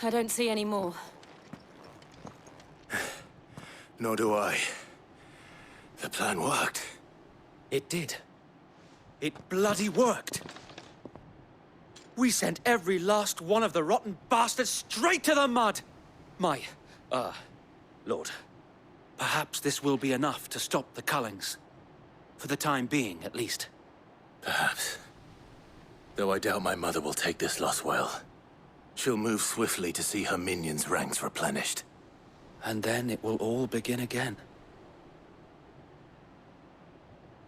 I don't see any more. Nor do I. The plan worked. It did. It bloody worked. We sent every last one of the rotten bastards straight to the mud! Lord, perhaps this will be enough to stop the Cullings. For the time being, at least. Perhaps. Though I doubt my mother will take this loss well. She'll move swiftly to see her minions' ranks replenished. And then it will all begin again.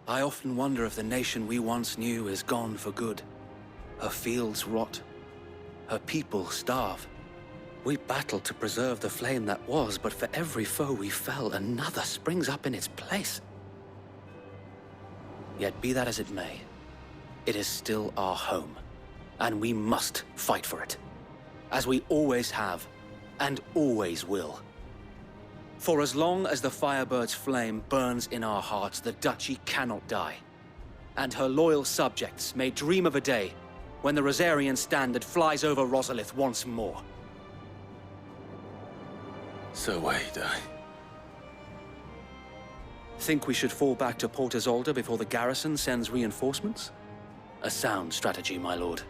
I often wonder if the nation we once knew is gone for good. Her fields rot. Her people starve. We battled to preserve the flame that was, but for every foe we fell, another springs up in its place. Yet be that as it may, it is still our home, and we must fight for it, as we always have, and always will. For as long as the Firebird's flame burns in our hearts, the Duchy cannot die, and her loyal subjects may dream of a day when the Rosarian standard flies over Rosalith once more. So wait, Think we should fall back to Port Isolde before the garrison sends reinforcements? A sound strategy, my lord.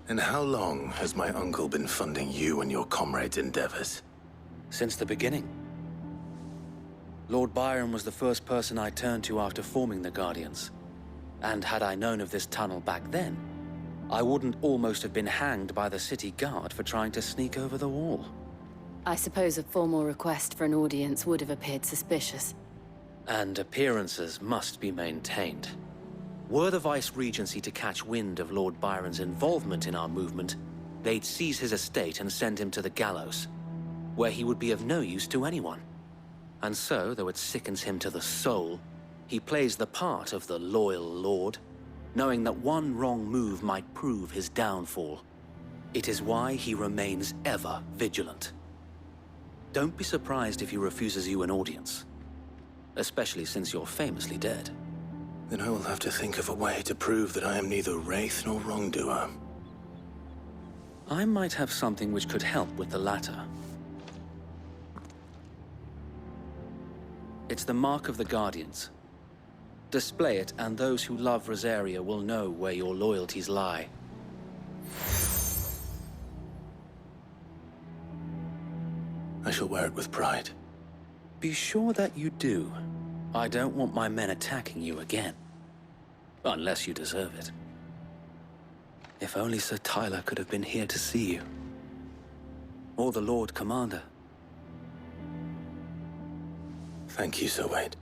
And how long has my uncle been funding you and your comrades' endeavors? Since the beginning. Lord Byron was the first person I turned to after forming the Guardians. And had I known of this tunnel back then, I wouldn't almost have been hanged by the city guard for trying to sneak over the wall. I suppose a formal request for an audience would have appeared suspicious. And appearances must be maintained. Were the Vice-Regency to catch wind of Lord Byron's involvement in our movement, they'd seize his estate and send him to the gallows, where he would be of no use to anyone. And so, though it sickens him to the soul, he plays the part of the loyal lord, knowing that one wrong move might prove his downfall. It is why he remains ever vigilant. Don't be surprised if he refuses you an audience, especially since you're famously dead. Then I will have to think of a way to prove that I am neither wraith nor wrongdoer. I might have something which could help with the latter. It's the mark of the Guardians. Display it, and those who love Rosaria will know where your loyalties lie. I shall wear it with pride. Be sure that you do. I don't want my men attacking you again. Unless you deserve it. If only Sir Tyler could have been here to see you. Or the Lord Commander. Thank you, Sir Wade.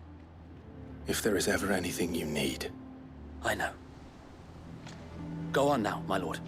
If there is ever anything you need. I know. Go on now, my lord.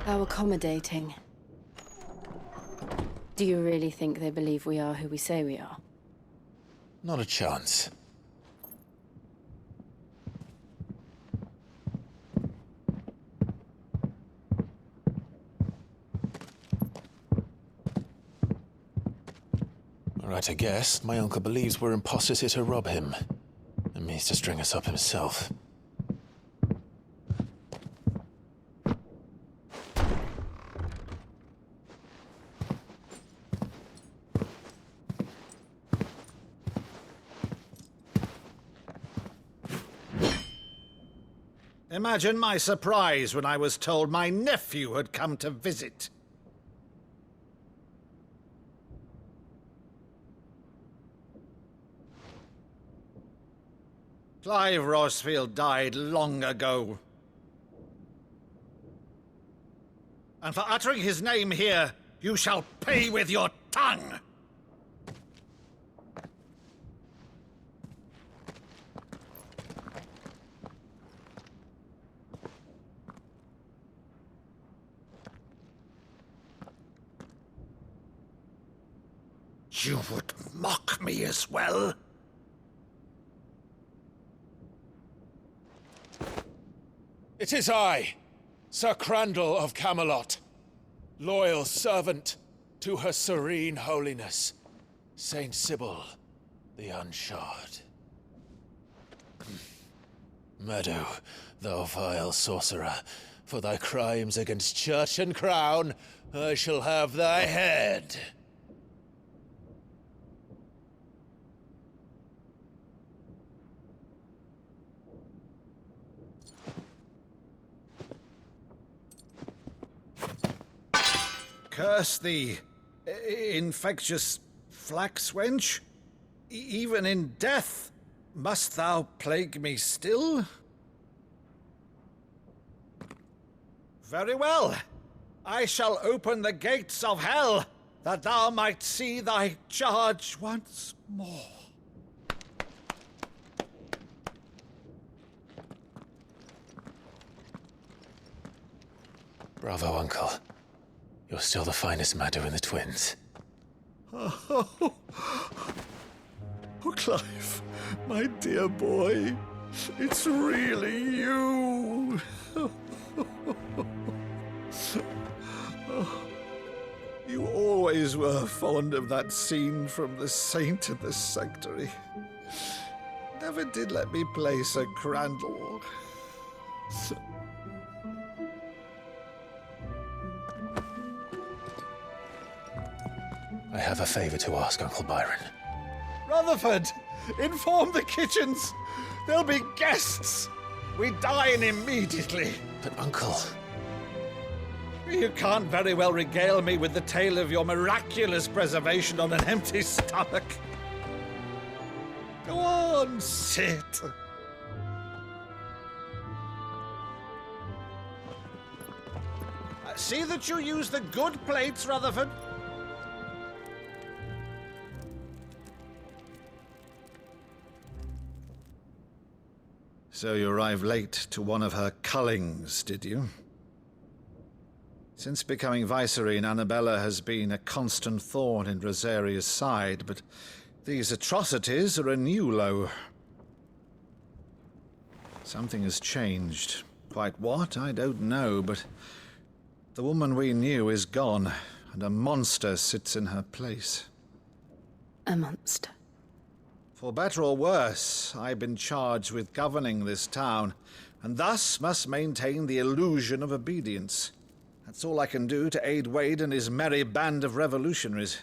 How accommodating. Do you really think they believe we are who we say we are? Not a chance. Right, I guess. My uncle believes we're imposters here to rob him. And means to string us up himself. Imagine my surprise when I was told my nephew had come to visit. Clive Rosfield died long ago. And for uttering his name here, you shall pay with your tongue! You would mock me as well? It is I, Sir Crandall of Camelot, loyal servant to her serene holiness, Saint Sybil the Unshod. Meadow, thou vile sorcerer, for thy crimes against church and crown, I shall have thy head. Curse thee, infectious flax wench. Even in death, must thou plague me still? Very well. I shall open the gates of hell, that thou might see thy charge once more. Bravo, Uncle. You're still the finest Meadow in the twins. Oh, Clive, my dear boy, it's really you. You always were fond of that scene from The Saint and the Sanctuary. Never did let me play Sir Crandall. I have a favor to ask, Uncle Byron. Rutherford, inform the kitchens. There'll be guests. We dine immediately. But, Uncle... You can't very well regale me with the tale of your miraculous preservation on an empty stomach. Go on, sit. See that you use the good plates, Rutherford. So you arrived late to one of her cullings, did you? Since becoming Vicereine, Annabella has been a constant thorn in Rosaria's side, but these atrocities are a new low. Something has changed. Quite what, I don't know, but the woman we knew is gone, and a monster sits in her place. A monster. For better or worse, I've been charged with governing this town, and thus must maintain the illusion of obedience. That's all I can do to aid Wade and his merry band of revolutionaries.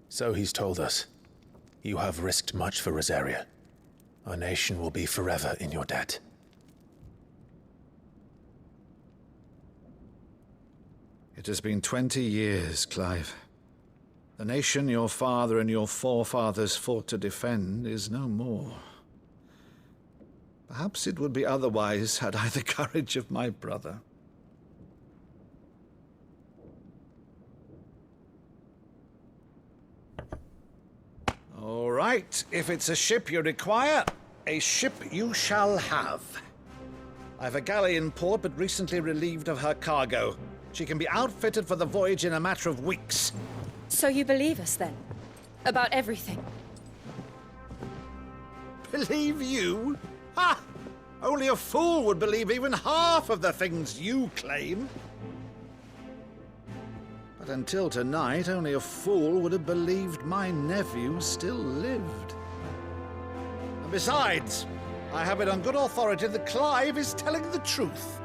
So he's told us. You have risked much for Rosaria. Our nation will be forever in your debt. It has been 20 years, Clive. The nation your father and your forefathers fought to defend is no more. Perhaps it would be otherwise had I the courage of my brother. All right, if it's a ship you require, a ship you shall have. I've a galley in port, but recently relieved of her cargo. She can be outfitted for the voyage in a matter of weeks. So you believe us, then? About everything? Believe you? Ha! Only a fool would believe even half of the things you claim. But until tonight, only a fool would have believed my nephew still lived. And besides, I have it on good authority that Clive is telling the truth.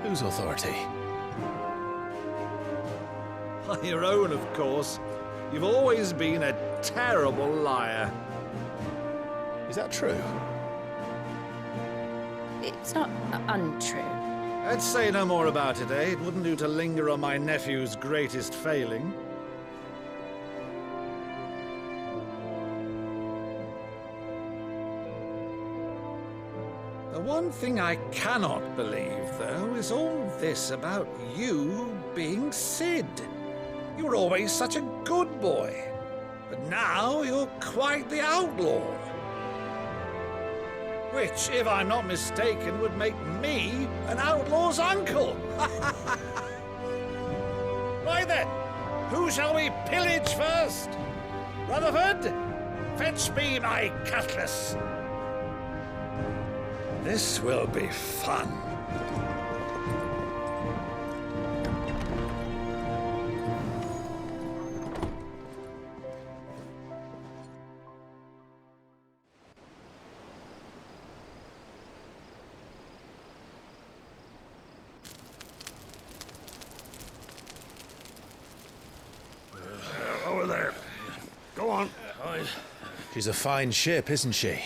Whose authority? On your own, of course. You've always been a terrible liar. Is that true? It's not untrue. Let's say no more about it, eh? It wouldn't do to linger on my nephew's greatest failing. The one thing I cannot believe, though, is all this about you being Sid. You were always such a good boy, but now you're quite the outlaw. Which, if I'm not mistaken, would make me an outlaw's uncle. Right then, who shall we pillage first? Rutherford, fetch me my cutlass. This will be fun. Over there. Go on. She's a fine ship, isn't she?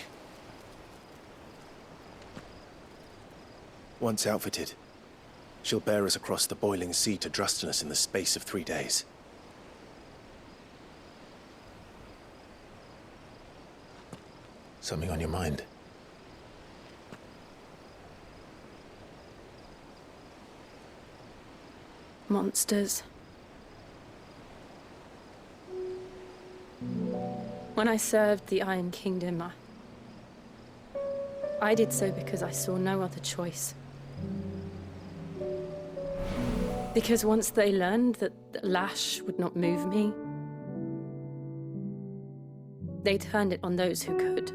Once outfitted, she'll bear us across the boiling sea to Drustinus in the space of 3 days. Something on your mind? Monsters. When I served the Iron Kingdom, I did so because I saw no other choice. Because once they learned that the lash would not move me, they turned it on those who could.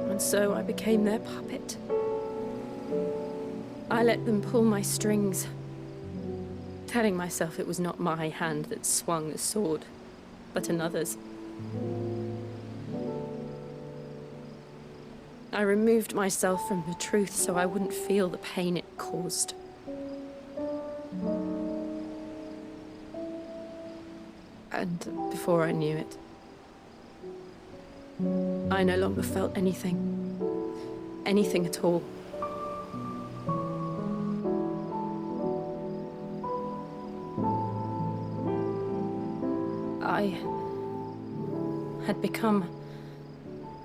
And so I became their puppet. I let them pull my strings, telling myself it was not my hand that swung the sword, but another's. I removed myself from the truth so I wouldn't feel the pain it caused. And before I knew it, I no longer felt anything. Anything at all. I had become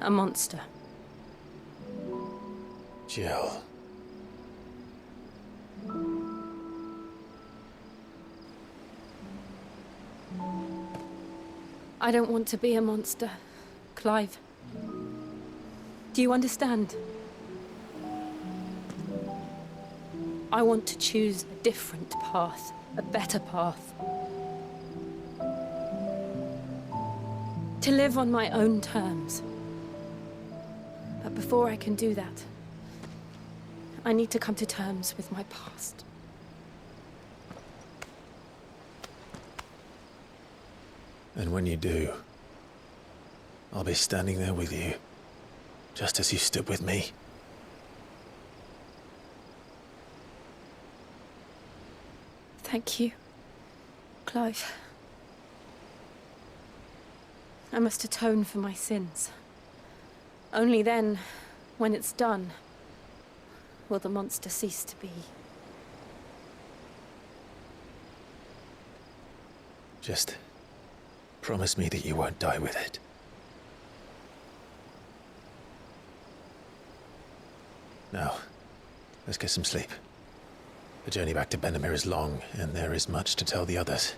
a monster. Jill. I don't want to be a monster, Clive. Do you understand? I want to choose a different path, a better path. To live on my own terms. But before I can do that, I need to come to terms with my past. And when you do, I'll be standing there with you, just as you stood with me. Thank you, Clive. I must atone for my sins. Only then, when it's done, will the monster cease to be. Just promise me that you won't die with it. Now, let's get some sleep. The journey back to Benamir is long, and there is much to tell the others.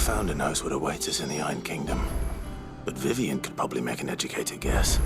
Founder knows what awaits us in the Iron Kingdom. But Vivian could probably make an educated guess.